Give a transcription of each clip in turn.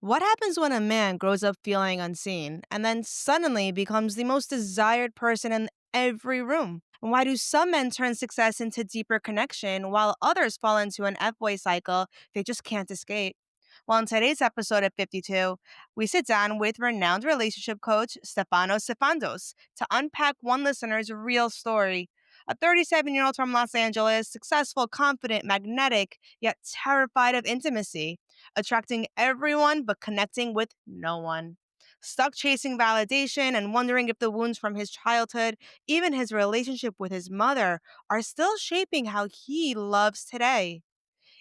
What happens when a man grows up feeling unseen and then suddenly becomes the most desired person in every room? And why do some men turn success into deeper connection while others fall into an F-boy cycle they just can't escape? Well, in today's episode of 52, we sit down with renowned relationship coach Stefanos Sifandos to unpack one listener's real story. A 37-year-old from Los Angeles, successful, confident, magnetic, yet terrified of intimacy, attracting everyone but connecting with no one. Stuck chasing validation and wondering if the wounds from his childhood, even his relationship with his mother, are still shaping how he loves today.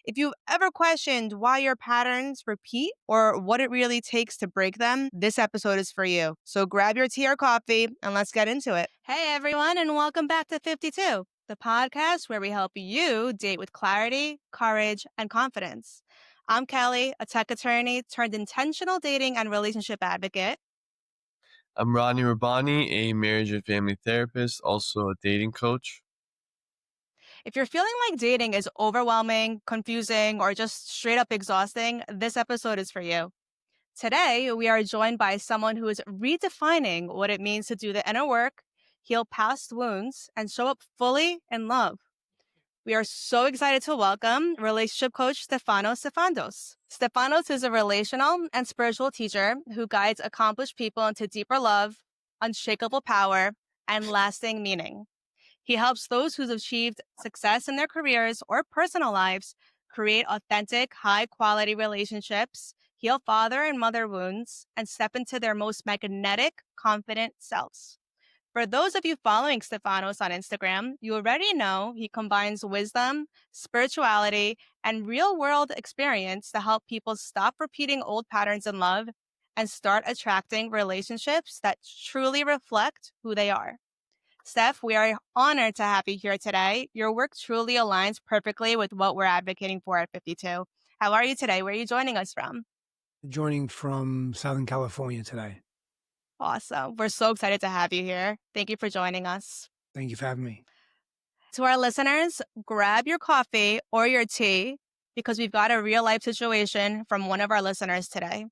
If you've ever questioned why your patterns repeat or what it really takes to break them, this episode is for you. So grab your tea or coffee and let's get into it. Hey, everyone, and welcome back to 52, the podcast where we help you date with clarity, courage, and confidence. I'm Kelly, a tech attorney turned intentional dating and relationship advocate. I'm Rodney Rabbani, a marriage and family therapist, also a dating coach. If you're feeling like dating is overwhelming, confusing, or just straight up exhausting, this episode is for you. Today, we are joined by someone who is redefining what it means to do the inner work, heal past wounds, and show up fully in love. We are so excited to welcome relationship coach Stefanos Sifandos. Stefanos is a relational and spiritual teacher who guides accomplished people into deeper love, unshakable power, and lasting meaning. He helps those who've achieved success in their careers or personal lives create authentic, high quality relationships, heal father and mother wounds, and step into their most magnetic, confident selves. For those of you following Stefanos on Instagram, you already know he combines wisdom, spirituality, and real world experience to help people stop repeating old patterns in love and start attracting relationships that truly reflect who they are. Steph, we are honored to have you here today. Your work truly aligns perfectly with what we're advocating for at 52. How are you today? Where are you joining us from? Joining from Southern California today. Awesome. We're so excited to have you here. Thank you for joining us. Thank you for having me. To our listeners, grab your coffee or your tea because we've got a real life situation from one of our listeners today.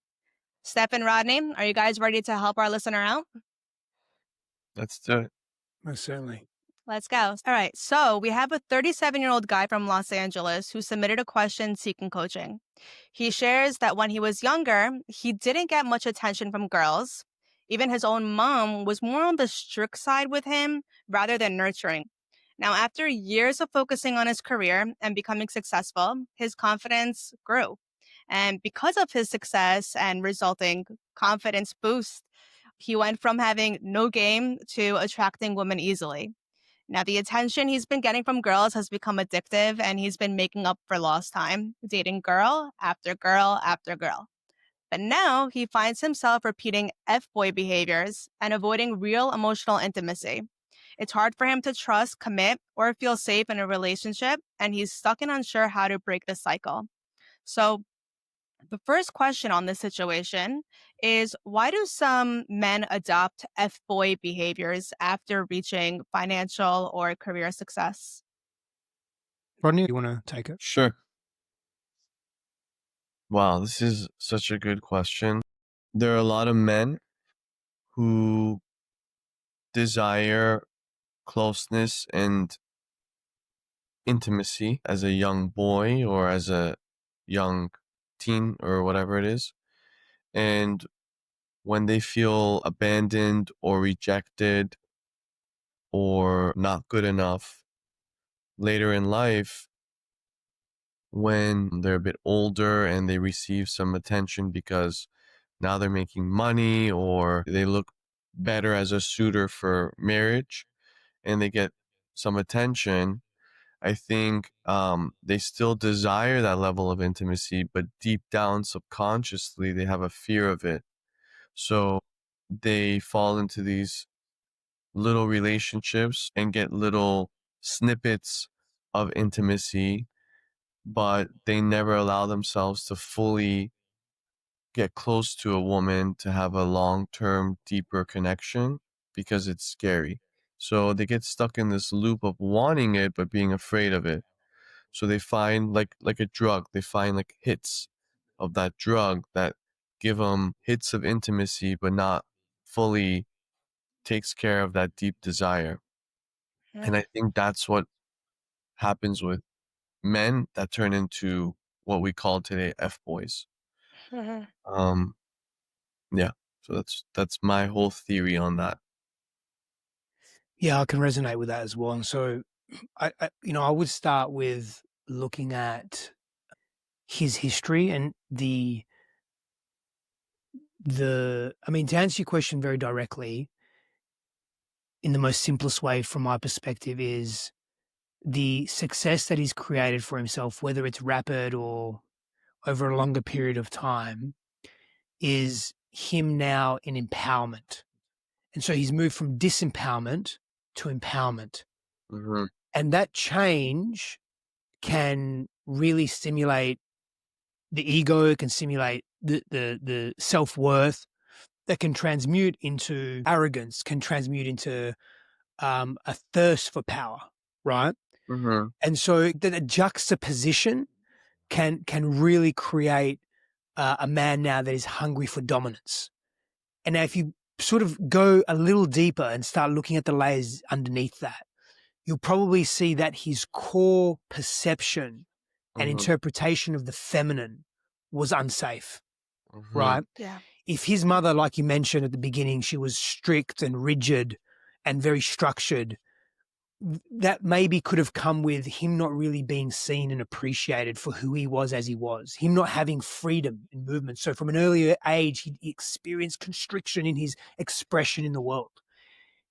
Steph and Rodney, are you guys ready to help our listener out? Let's do it. Most certainly. Let's go. All right. So we have a 37-year-old guy from Los Angeles who submitted a question seeking coaching. He shares that when he was younger, he didn't get much attention from girls. Even his own mom was more on the strict side with him rather than nurturing. Now, after years of focusing on his career and becoming successful, his confidence grew. And because of his success and resulting confidence boost, he went from having no game to attracting women easily. Now, the attention he's been getting from girls has become addictive, and he's been making up for lost time, dating girl after girl after girl. But now he finds himself repeating F boy behaviors and avoiding real emotional intimacy. It's hard for him to trust, commit, or feel safe in a relationship, and he's stuck and unsure how to break the cycle. So, the first question on this situation is why do some men adopt F boy behaviors after reaching financial or career success? Rodney, you want to take it? Sure. Wow, this is such a good question. There are a lot of men who desire closeness and intimacy as a young boy or as a young teen or whatever it is. And when they feel abandoned or rejected or not good enough later in life, when they're a bit older and they receive some attention because now they're making money or they look better as a suitor for marriage and they get some attention, I think they still desire that level of intimacy, but deep down subconsciously they have a fear of it. So they fall into these little relationships and get little snippets of intimacy, but they never allow themselves to fully get close to a woman to have a long-term, deeper connection because it's scary. So they get stuck in this loop of wanting it but being afraid of it. So they find like a drug, they find like hits of that drug that give them hits of intimacy, but not fully takes care of that deep desire. And Mm, I think that's what happens with men that turn into what we call today F boys. mhm. Um, yeah. So that's my whole theory on that. Yeah, I can resonate with that as well. And so, I would start with looking at his history and I mean, to answer your question very directly, in the most simplest way from my perspective is the success that he's created for himself, whether it's rapid or over a longer period of time, is him now in empowerment. And so he's moved from disempowerment to empowerment. Mhm, And that change can really stimulate the ego, it can stimulate the self-worth, that can transmute into arrogance, can transmute into a thirst for power, right? mhm, And so the juxtaposition can really create a man now that is hungry for dominance. And now if you sort of go a little deeper and start looking at the layers underneath that, you'll probably see that his core perception and mhm, interpretation of the feminine was unsafe, mhm, right? Yeah. If his mother, like you mentioned at the beginning, she was strict and rigid and very structured, that maybe could have come with him not really being seen and appreciated for who he was as he was, him not having freedom in movement. So from an earlier age, he experienced constriction in his expression in the world.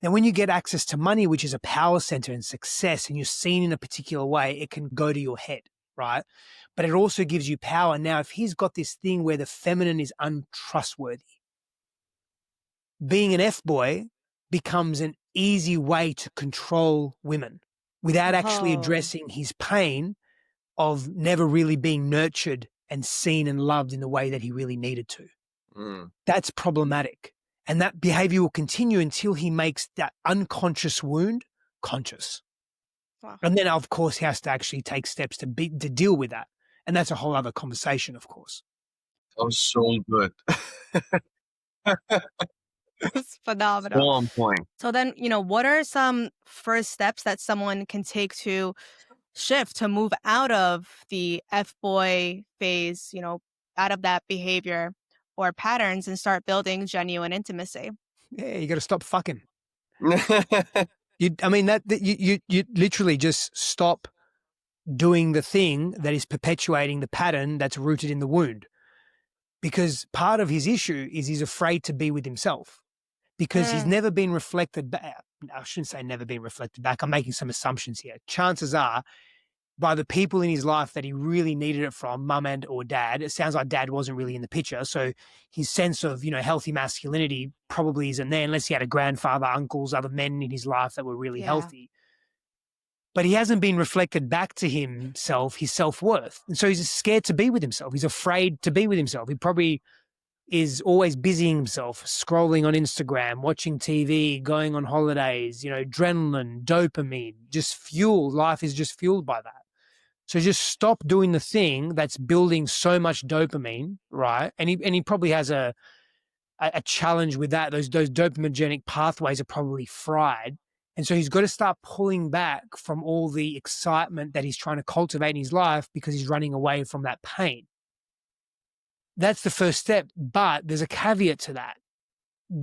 Now, when you get access to money, which is a power center and success, and you're seen in a particular way, it can go to your head, right? But it also gives you power. Now, if he's got this thing where the feminine is untrustworthy, being an F boy becomes an easy way to control women without actually Oh, addressing his pain of never really being nurtured and seen and loved in the way that he really needed to. mm. That's problematic. And that behavior will continue until he makes that unconscious wound conscious. wow. And then, of course, he has to actually take steps to deal with that. And that's a whole other conversation, of course. That was so good. It's phenomenal. So on point. So then, what are some first steps that someone can take to shift, to move out of the F boy phase, out of that behavior or patterns and start building genuine intimacy? Yeah, you got to stop fucking. I mean, you literally just stop doing the thing that is perpetuating the pattern that's rooted in the wound. Because part of his issue is he's afraid to be with himself because he's Mm, never been reflected back. I shouldn't say never been reflected back. I'm making some assumptions here. Chances are by the people in his life that he really needed it from, mum and or dad. It sounds like dad wasn't really in the picture. So his sense of, healthy masculinity probably isn't there unless he had a grandfather, uncles, other men in his life that were really yeah. healthy. But he hasn't been reflected back to himself, his self-worth. And so he's scared to be with himself. He's afraid to be with himself. He probably is always busying himself, scrolling on Instagram, watching TV, going on holidays, adrenaline, dopamine, just fuel. Life is just fueled by that. So just stop doing the thing that's building so much dopamine, right? And he probably has a challenge with that. Those dopaminergic pathways are probably fried. And so he's got to start pulling back from all the excitement that he's trying to cultivate in his life because he's running away from that pain. That's the first step. But there's a caveat to that.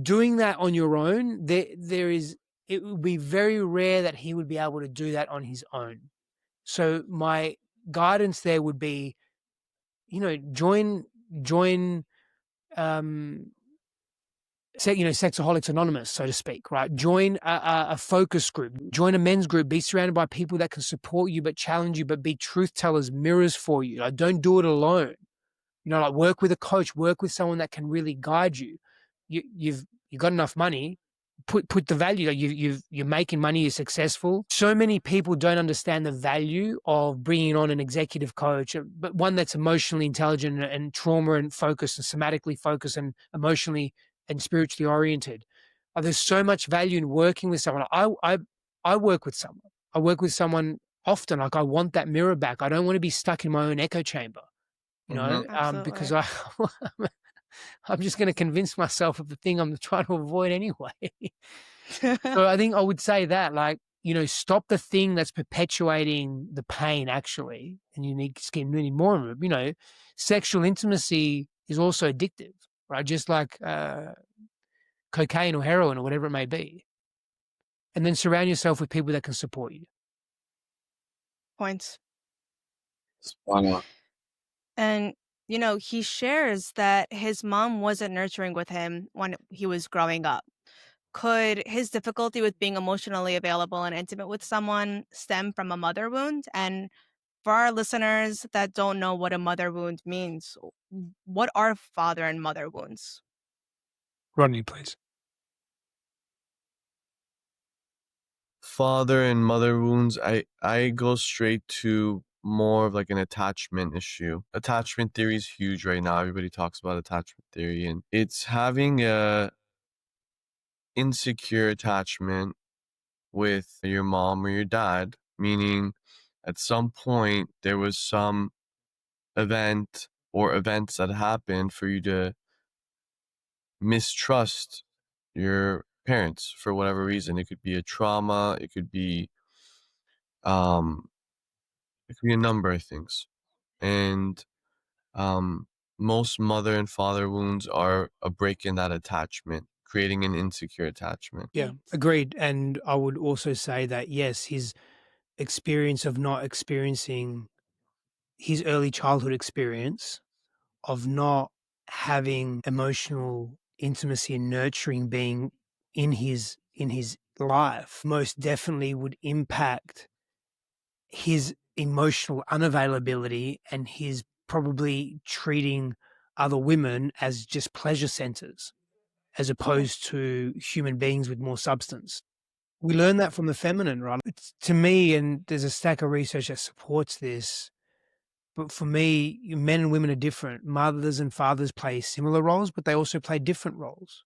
Doing that on your own, it would be very rare that he would be able to do that on his own. So my guidance there would be, join um Sexaholics Anonymous, so to speak, right? Join a focus group, join a men's group, be surrounded by people that can support you, but challenge you, but be truth tellers, mirrors for you. Like, don't do it alone. Like work with a coach, work with someone that can really guide you. You've got enough money, put the value. Like you're making money, you're successful. So many people don't understand the value of bringing on an executive coach, but one that's emotionally intelligent and trauma and focused and somatically focused and emotionally and spiritually oriented. There's so much value in working with someone. I work with someone. I work with someone often. Like, I want that mirror back. I don't want to be stuck in my own echo chamber. Mhm. Because Absolutely. I'm just going to convince myself of the thing I'm trying to avoid anyway. So I think I would say that, like, stop the thing that's perpetuating the pain, actually, and you need more of it. Sexual intimacy is also addictive, right? Just like cocaine or heroin or whatever it may be. And then surround yourself with people that can support you. Points. Spot on. And, he shares that his mom wasn't nurturing with him when he was growing up. Could his difficulty with being emotionally available and intimate with someone stem from a mother wound? And for our listeners that don't know what a mother wound means, what are father and mother wounds? Rodney, please. Father and mother wounds, I go straight to more of like an attachment issue. Attachment theory is huge right now. Everybody talks about attachment theory, and it's having a insecure attachment with your mom or your dad, meaning at some point there was some event or events that happened for you to mistrust your parents for whatever reason. It could be a trauma, um it could be a number of things. And um most mother and father wounds are a break in that attachment, creating an insecure attachment. Yeah, agreed. And I would also say that, yes, his experience of not experiencing his early childhood experience of not having emotional intimacy and nurturing being in his life most definitely would impact his emotional unavailability and his probably treating other women as just pleasure centers as Okay. opposed to human beings with more substance. We learn that from the feminine, right? It's, to me, and there's a stack of research that supports this, but for me, men and women are different. Mothers and fathers play similar roles, but they also play different roles.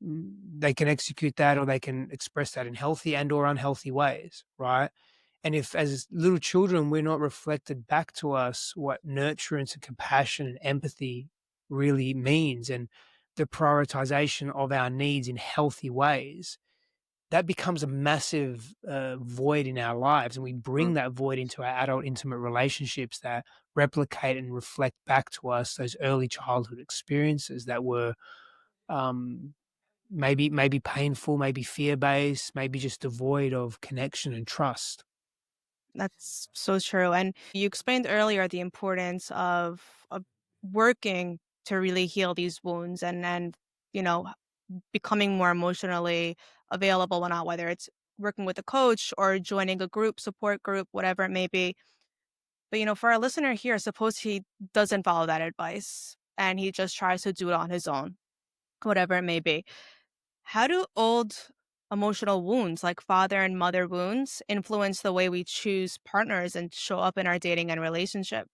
They can execute that or they can express that in healthy and or unhealthy ways, right? And if as little children we're not reflected back to us what nurturance and compassion and empathy really means and the prioritization of our needs in healthy ways, that becomes a massive void in our lives. And we bring that void into our adult intimate relationships that replicate and reflect back to us those early childhood experiences that were um, maybe painful, maybe fear-based, maybe just devoid of connection and trust. That's so true. And you explained earlier the importance of working to really heal these wounds and you know becoming more emotionally available when out, whether it's working with a coach or joining a group, support group, whatever it may be. But for our listener here, suppose he doesn't follow that advice and he just tries to do it on his own, whatever it may be. How do old emotional wounds like father and mother wounds influence the way we choose partners and show up in our dating and relationship?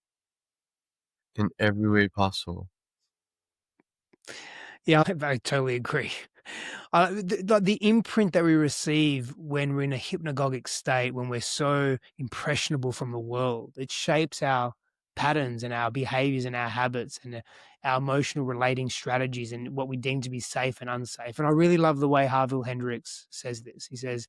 In every way possible. Yeah, I totally agree. The imprint that we receive when we're in a hypnagogic state, when we're so impressionable from the world, it shapes our patterns and our behaviors and our habits and our emotional relating strategies and what we deem to be safe and unsafe. And I really love the way Harville Hendricks says this. He says,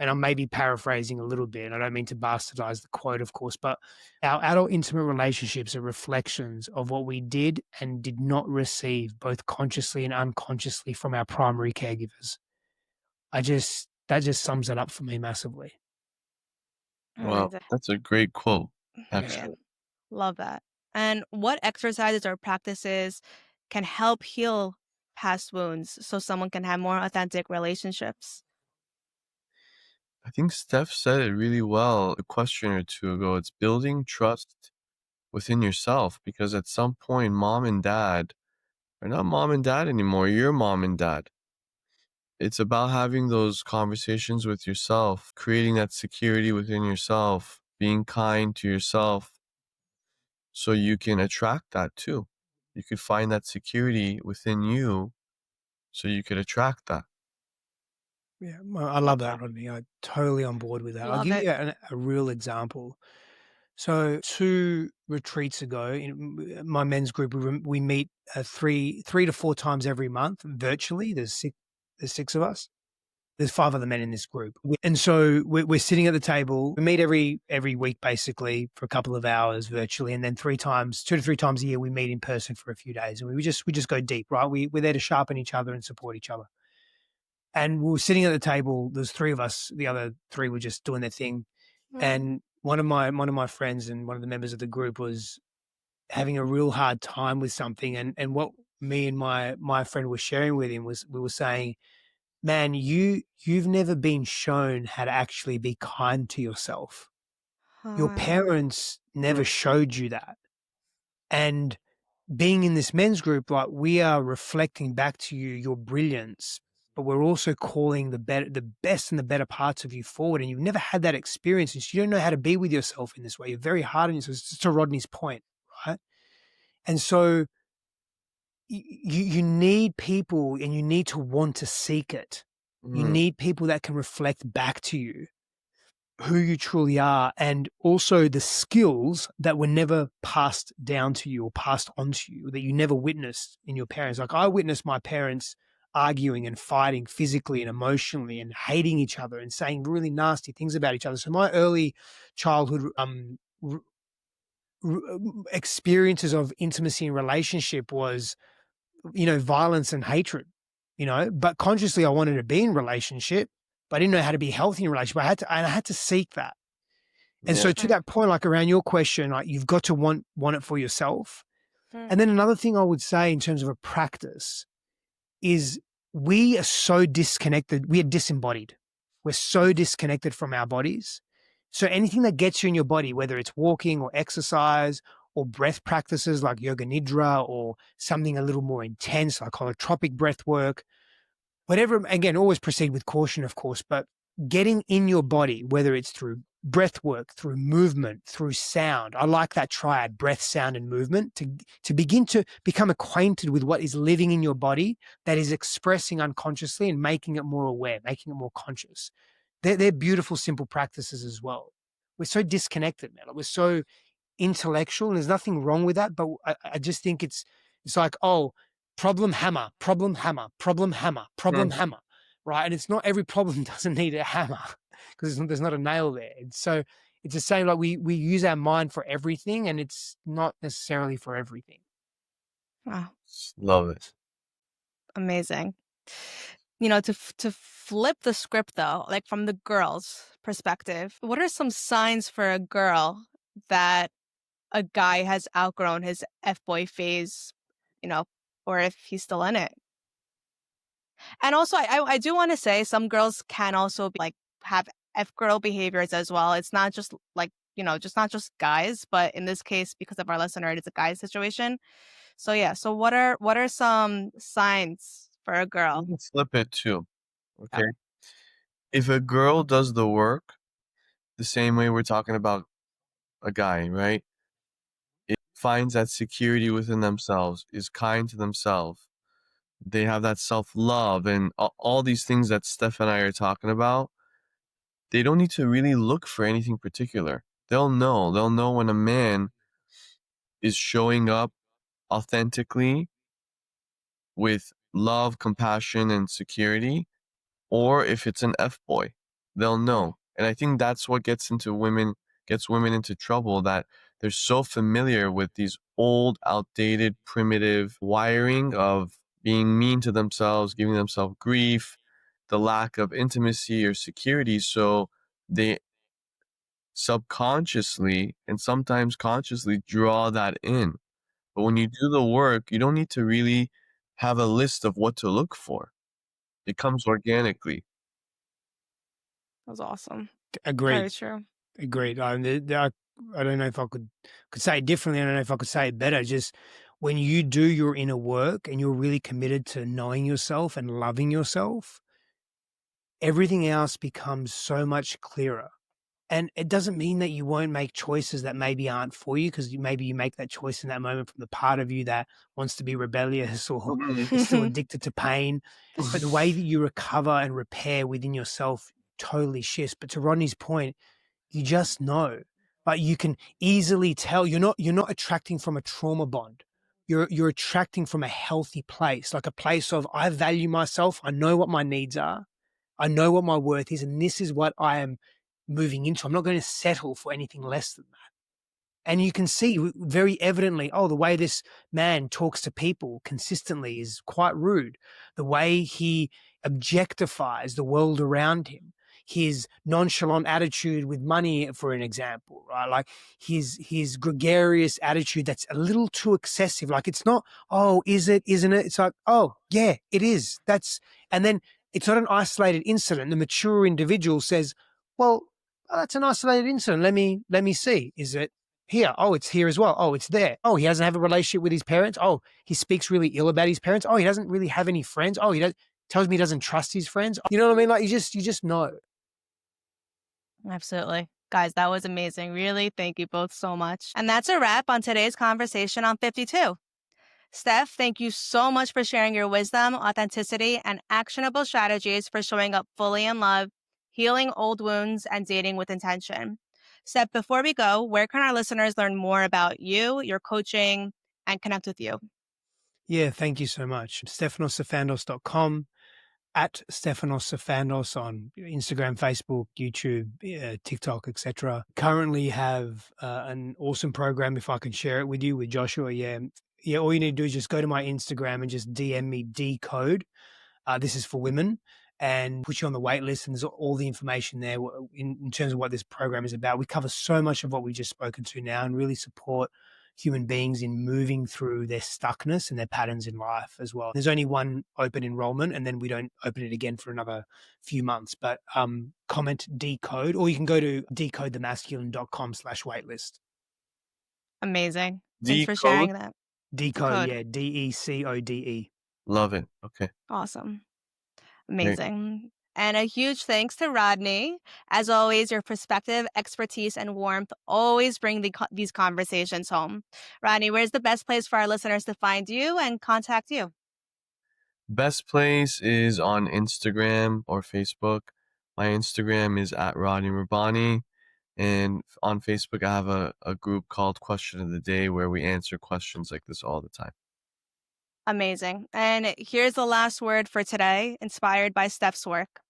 and I'm maybe paraphrasing a little bit. I don't mean to bastardize the quote, of course, but our adult intimate relationships are reflections of what we did and did not receive, both consciously and unconsciously, from our primary caregivers. That just sums it up for me massively. Wow, And that's a great quote, yeah, actually. love that. And what exercises or practices can help heal past wounds so someone can have more authentic relationships? I think Steph said it really well a question or two ago. It's building trust within yourself because at some point, mom and dad are not mom and dad anymore. You're mom and dad. It's about having those conversations with yourself, creating that security within yourself, being kind to yourself so you can attract that too. You could find that security within you so you could attract that. Yeah, well, I Love love that, that. Rodney. I'm totally on board with that. I'll Love give it. you a real example. So 2 retreats ago, in my men's group, we meet 3 to 4 times every month virtually. There's 6 of us. There's 5 other men in this group. And so we're sitting at the table. We meet every week basically for a couple of hours virtually, and then 2 to 3 times a year we meet in person for a few days, and we just go deep, right? We're there to sharpen each other and support each other. And we were sitting at the table. There's 3 of us. The other 3 were just doing their thing. And one of my friends and one of the members of the group was having a real hard time with something. And what me and my friend were sharing with him was, we were saying, man, you've never been shown how to actually be kind to yourself. Your parents never showed you that. And being in this men's group, like, we are reflecting back to you your brilliance, but we're also calling the best and the better parts of you forward. And you've never had that experience, and so you don't know how to be with yourself in this way. You're very hard on yourself. It's to Rodney's point, right? And so you need people, and you need to want to seek it. You need people that can reflect back to you who you truly are, and also the skills that were never passed down to you or passed on to you, that you never witnessed in your parents. Like, I witnessed my parents arguing and fighting physically and emotionally and hating each other and saying really nasty things about each other. So my early childhood experiences of intimacy and relationship was, violence and hatred, but consciously I wanted to be in relationship, but I didn't know how to be healthy in a relationship. I had to seek that. And so to that point, like around your question, like, you've got to want it for yourself. And then another thing I would say in terms of a practice is, we are so disconnected. We are disembodied. We're so disconnected from our bodies. So anything that gets you in your body, whether it's walking or exercise or breath practices like yoga nidra, or something a little more intense like holotropic breath work, whatever, again, always proceed with caution, of course, but getting in your body, whether it's through breath work, through movement, through sound. I like that triad: breath, sound, and movement, to begin to become acquainted with what is living in your body that is expressing unconsciously and making it more aware, making it more conscious. They're beautiful, simple practices as well. We're so disconnected, man. We're so intellectual, and there's nothing wrong with that, but I just think it's like, oh, problem hammer, problem hammer, problem hammer, problem hammer, right? And it's not, every problem doesn't need a hammer, because there's not a nail there. And so it's the same, like, we use our mind for everything, and it's not necessarily for everything. Wow, Love it. amazing. To flip the script though, like from the girl's perspective, what are some signs for a girl that a guy has outgrown his F-boy phase, or if he's still in it? And also, I do want to say, some girls can also be, like, have F-girl behaviors as well. It's not just like, just not just guys, but in this case, because of our listener, it's a guy situation. So yeah, so what are some signs for a girl? You can flip it too. Yeah. Okay. If a girl does the work the same way we're talking about a guy, right? It finds that security within themselves, is kind to themselves. They have that self-love and all these things that Steph and I are talking about. They don't need to really look for anything particular. They'll know when a man is showing up authentically with love, compassion, and security, or if it's an F-boy. They'll know. And I think that's what gets women into trouble, that they're so familiar with these old, outdated, primitive wiring of being mean to themselves, giving themselves grief, the lack of intimacy or security. So they subconsciously and sometimes consciously draw that in. But when you do the work, you don't need to really have a list of what to look for. It comes organically. That was awesome. Agreed. Very true. Agreed. I don't know if I could say it differently. I don't know if I could say it better. Just when you do your inner work and you're really committed to knowing yourself and loving yourself, everything else becomes so much clearer. And it doesn't mean that you won't make choices that maybe aren't for you, because maybe you make that choice in that moment from the part of you that wants to be rebellious or is still addicted to pain. But the way that you recover and repair within yourself totally shifts. But to Rodney's point, you just know. but you can easily tell you're not attracting from a trauma bond. You're attracting from a healthy place, like a place of I value myself. I know what my needs are. I know what my worth is, and this is what I am moving into. I'm not going to settle for anything less than that. And you can see very evidently, the way this man talks to people consistently is quite rude. The way he objectifies the world around him, his nonchalant attitude with money, for an example, right? Like his gregarious attitude that's a little too excessive. Like it's not, is it, isn't it? It's like, yeah, it is. And then it's not an isolated incident. The mature individual says, well, that's an isolated incident. Let me see. Is it here? It's here as well. It's there. He doesn't have a relationship with his parents. He speaks really ill about his parents. He doesn't really have any friends. Tells me he doesn't trust his friends. You know what I mean? Like you just know. Absolutely. Guys, that was amazing. Really, thank you both so much. And that's a wrap on today's conversation on 52. Steph, thank you so much for sharing your wisdom, authenticity, and actionable strategies for showing up fully in love, healing old wounds, and dating with intention. Steph, before we go, where can our listeners learn more about you, your coaching, and connect with you? Yeah, thank you so much. StefanosSifandos.com, at Stefanos Sifandos on Instagram, Facebook, YouTube, TikTok, etc. Currently have an awesome program, if I can share it with you, with Joshua. Yeah, all you need to do is just go to my Instagram and just DM me decode. This is for women, and put you on the wait list. And there's all the information there in terms of what this program is about. We cover so much of what we've just spoken to now and really support human beings in moving through their stuckness and their patterns in life as well. There's only one open enrollment, and then we don't open it again for another few months. But comment decode, or you can go to decodethemasculine.com/waitlist. Amazing. Thanks for sharing that. Decode, yeah, DECODE. Love it. Okay. Awesome. Great. Amazing. And a huge thanks to Rodney. As always, your perspective, expertise, and warmth always bring these conversations home. Rodney, where's the best place for our listeners to find you and contact you? Best place is on Instagram or Facebook. My Instagram is at Rodney Rabbani. And on Facebook, I have a group called Question of the Day where we answer questions like this all the time. Amazing. And here's the last word for today, inspired by Steph's work.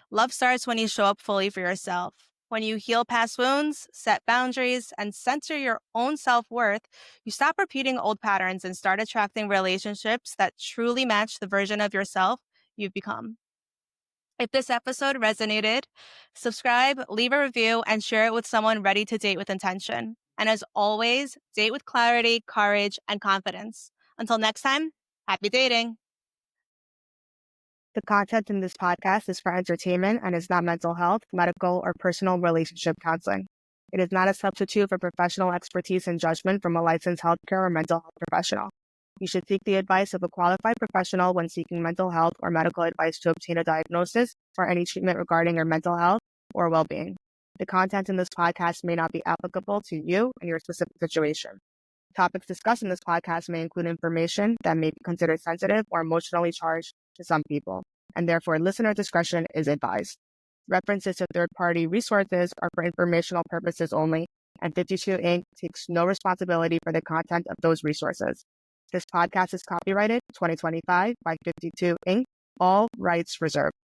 Love starts when you show up fully for yourself. When you heal past wounds, set boundaries, and center your own self-worth, you stop repeating old patterns and start attracting relationships that truly match the version of yourself you've become. If this episode resonated, subscribe, leave a review, and share it with someone ready to date with intention. And as always, date with clarity, courage, and confidence. Until next time, happy dating. The content in this podcast is for entertainment and is not mental health, medical, or personal relationship counseling. It is not a substitute for professional expertise and judgment from a licensed healthcare or mental health professional. You should seek the advice of a qualified professional when seeking mental health or medical advice to obtain a diagnosis or any treatment regarding your mental health or well-being. The content in this podcast may not be applicable to you and your specific situation. Topics discussed in this podcast may include information that may be considered sensitive or emotionally charged to some people, and therefore listener discretion is advised. References to third-party resources are for informational purposes only, and 52 Inc. takes no responsibility for the content of those resources. This podcast is copyrighted 2025 by 52 Inc., all rights reserved.